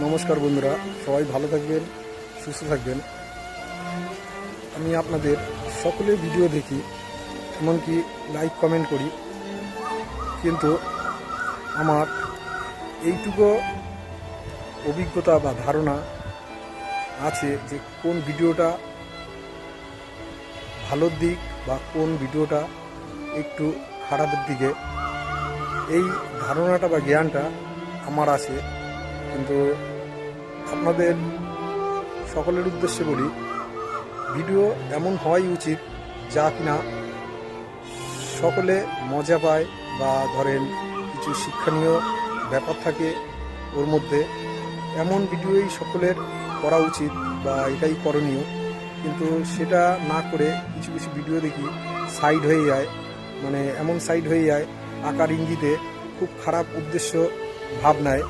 নমস্কার বন্ধুরা, সবাই ভালো থাকবেন, সুস্থ থাকবেন। আমি আপনাদের সকলের ভিডিও দেখি, এমনকি লাইক কমেন্ট করি, কিন্তু আমার এইটুকু অভিজ্ঞতা বা ধারণা আছে যে কোন ভিডিওটা ভালোর দিক বা কোন ভিডিওটা একটু খারাপের দিকে, এই ধারণাটা বা জ্ঞানটা আমার আছে। কিন্তু আপনাদের সকলের উদ্দেশ্যে বলি, ভিডিও এমন হওয়াই উচিত যা কিনা সকলে মজা পায় বা ধরেন কিছু শিক্ষণীয় ব্যাপার থাকে ওর মধ্যে, এমন ভিডিওই সকলের করা উচিত বা এটাই করণীয়। কিন্তু সেটা না করে কিছু কিছু ভিডিও দেখি সাইড হয়ে যায়, মানে এমন সাইড হয়ে যায় আকার ইঙ্গিতে খুব খারাপ উদ্দেশ্য ভাব নেয়।